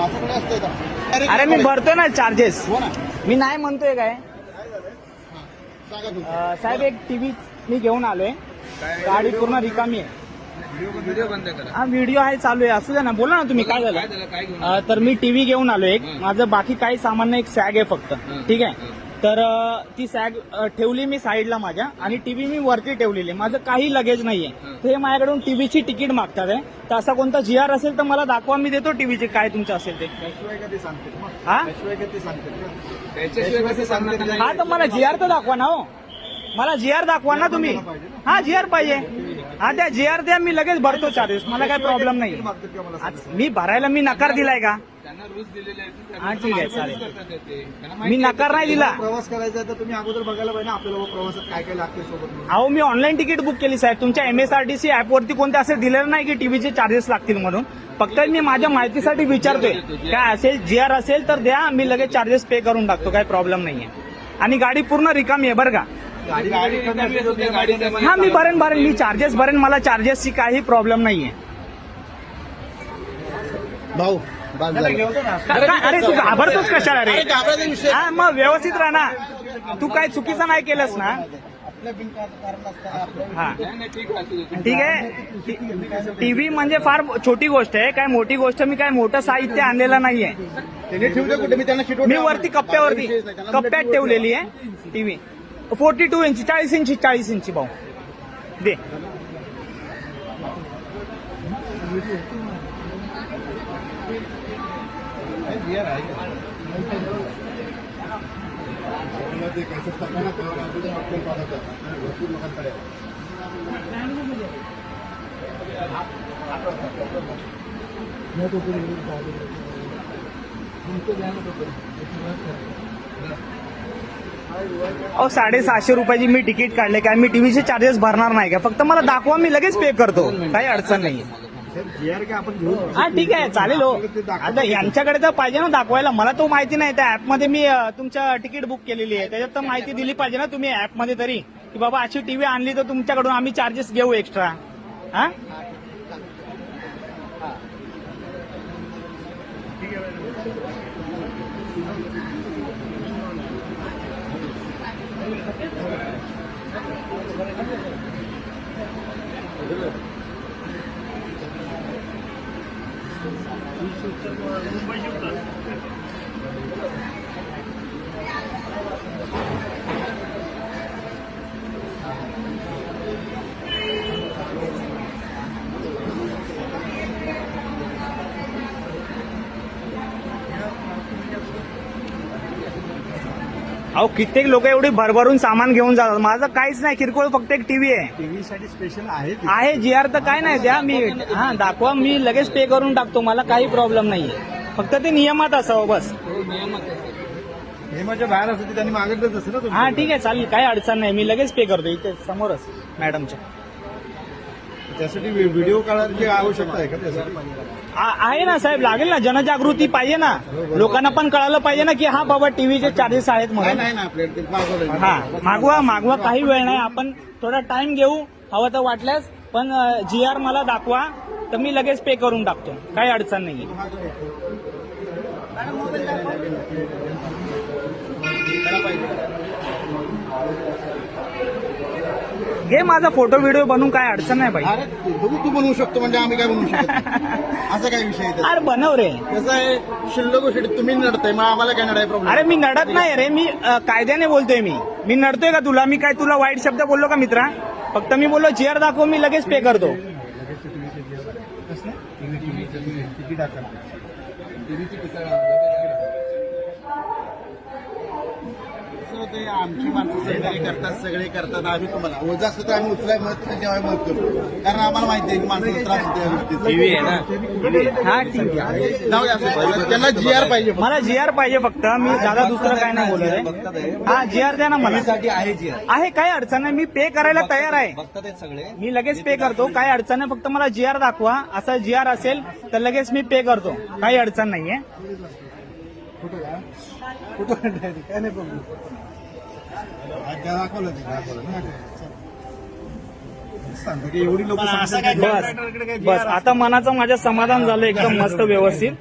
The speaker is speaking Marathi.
माझ्याकडे असतंय का? अरे मी भरतोय ना चार्जेस. हो ना, मी नाही म्हणतोय काय. सांगा तुम्ही. साहेब एक टीव्ही मी घेऊन आलोय, गाडी पूर्ण रिकामी आहे. व्हिडिओ बंद करा. हा व्हिडिओ आहे चालू आहे, असू द्या ना, बोला ना तुम्ही काय झालं. काय घेऊन तर मी टीव्ही घेऊन आलो एक, माझं बाकी काही सामान नाही, एक सॅग आहे फक्त. ठीक आहे, तर ती सॅग ठेवली मी साईडला माझ्या, आणि टीव्ही मी वरती ठेवलेली आहे. माझं काही लगेज नाहीये. ते माझ्याकडून टीव्हीची तिकीट मागतात आहे. तर असा कोणता GR असेल तर मला दाखवा, मी देतो टीव्हीचे काय तुमचं असेल ते. त्याशिवाय कधी सांगते मग? हा त्याशिवाय कधी सांगते? त्याच्याशिवाय कसं सांगणार नाही. हा तर मला GR तर दाखवा ना हो, मला GR दाखवा ना तुम्ही. हा GR पाहिजे. हा त्या GR द्या, मी लगेच भरतो चार्जेस, मला काही प्रॉब्लेम नाही. मागतात का मला सांगा? मी भरायला मी नकार दिलाय का? त्यांना रूल्स दिलेले आहेत. हा ठीक आहे चालेल, करतात ते. त्यांना मी माहिती नकार नाही दिला. प्रवास करायचा आहे तर तुम्ही अगोदर बघायला पाहिजे ना आपल्याला प्रवासात काय काय लागते सोबत. अहो मी ऑनलाईन तिकीट बुक केली साहेब, तुमच्या MSRTC ऍपवरती कोणते असं दिलेलं नाही की टीव्हीचे चार्जेस लागतील म्हणून. फक्त मी माझ्या माहितीसाठी विचारतोय, काय असेल GR असेल तर द्या, मी लगेच चार्जेस पे करून टाकतो, काही प्रॉब्लेम नाहीये. आणि गाडी पूर्ण रिकामी आहे बरं का. गाडी कमी असते, त्या गाडीच्या हा मी भरेन मी चार्जेस भरेन, मला चार्जेसची काही प्रॉब्लेम नाहीये. भाऊ बाज झालं. अरे तू घाबरतोस कशाला रे? अरे घाबरायचा विषय. हा मग व्यवस्थित राहा ना, तू काय चुकीचं नाही केलंस ना. आपल्या बिनकारण असतं. हा नाही, ठीक आहे, असू दे. ठीक आहे. टीव्ही म्हणजे फार छोटी गोष्ट आहे, काय मोठी गोष्ट, मी काय मोठं साहित्य आणलेलं नाहीये. त्याने ठेवलं कुठे? मी त्यांना शिटवून मी वरती कप्प्यात ठेवलेली आहे टीव्ही. 42 इंची, 40 इंची भाऊ दे. अहो 650 रुपयाची मी तिकीट काढले, काय मी टीव्हीचे चार्जेस भरणार नाही का? फक्त मला दाखवा, मी लगेच पे करतो, काही अडचण नाही. GR काय आपण घेऊ? हा ठीक आहे चालेल हो. आता यांच्याकडे तर पाहिजे ना दाखवायला, मला तो माहिती नाही. त्या ऍपमध्ये मी तुमच्या तिकीट बुक केलेली आहे, त्याच्यात तर माहिती दिली पाहिजे ना तुम्ही ऍपमध्ये तरी, की बाबा अशी टीव्ही आणली तर तुमच्याकडून आम्ही चार्जेस घेऊ एक्स्ट्रा. हा अहो कित्येक लोक एवढी भरभरून सामान घेऊन जातात, माझं काहीच नाही, किरकोळ फक्त एक टीव्ही आहे. टीव्ही साठी स्पेशल आहे ते. आहे GR तर काय नाही, द्या मी. हा दाखवा, मी लगेच पे करून टाकतो, मला काही प्रॉब्लेम नाहीये. फक्त ते नियमात असावं बस. हो, नियमात असते. नियमाच्या बाहेर असतं ते त्यांनी मागितलंच असतं ना तुम्ही. हा ठीक आहे चालेल, काही अडचण नाही, मी लगेच पे करतो इथे समोरच मॅडमच्या. त्यासाठी व्हिडिओ काढायची आवश्यकता आहे का त्यासाठी? आहे ना साहेब, लागेल ना, जनजागृती पाहिजे ना, लोकांना पण कळालं पाहिजे ना की हा बाबा टीव्हीचे चार्जेस आहेत काय म्हणून. नाही ना आपल्याला ते मागवलंय. हा मागवा, काही वेळ नाही, आपण थोडा टाइम घेऊ, हवं तर वाटल्यास. पण GR मला दाखवा तर मी लगेच पे करून टाकतो, काही अडचण नाही. घे माझा फोटो व्हिडिओ बनवून, काय अडचण नाही भाई. अरे तू बनवू शकतो म्हणजे आम्ही काय बनवू शकतो? असं काय विषय आहे? अरे बनव रे. कसं आहे, शिल्लक गोष्टी तुम्ही नडताय, मग आम्हाला काय नडाय प्रॉब्लेम? अरे मी नडत नाही रे, मी कायद्याने बोलतोय. मी नडतोय का तुला? मी काय तुला वाईट शब्द बोललो का मित्रा? फक्त मी बोललो GR दाखव, मी लगेच पे करतो. आमची माणसं सहकार्य करतात, सगळे करतात. आम्ही तुम्हाला ओझं असतं तर आम्ही उचलाय मत जेव्हा मत करतो, कारण आम्हाला माहिती आहे की माणसाला त्रास होतो या गोष्टीचा. टीव्ही आहे ना. हा ठीक आहे, जाऊ द्या असं. त्यांना GR पाहिजे. मला GR पाहिजे फक्त, मी दादा दुसरं काय नाही बोलत आहे. हा GR द्या ना मला. आहे GR. आहे, काही अडचण नाही, मी पे करायला तयार आहे. बघतात आहेत सगळे. मी लगेच पे करतो, काही अडचण नाही, फक्त मला GR दाखवा. असं GR असेल तर लगेच मी पे करतो, काही अडचण नाहीये. कुठं काय नाही प्रॉब्लेम. दाखवलं सांगतो की एवढी लोक बस आता मनाचं माझ्या समाधान झालं एकदम मस्त व्यवस्थित.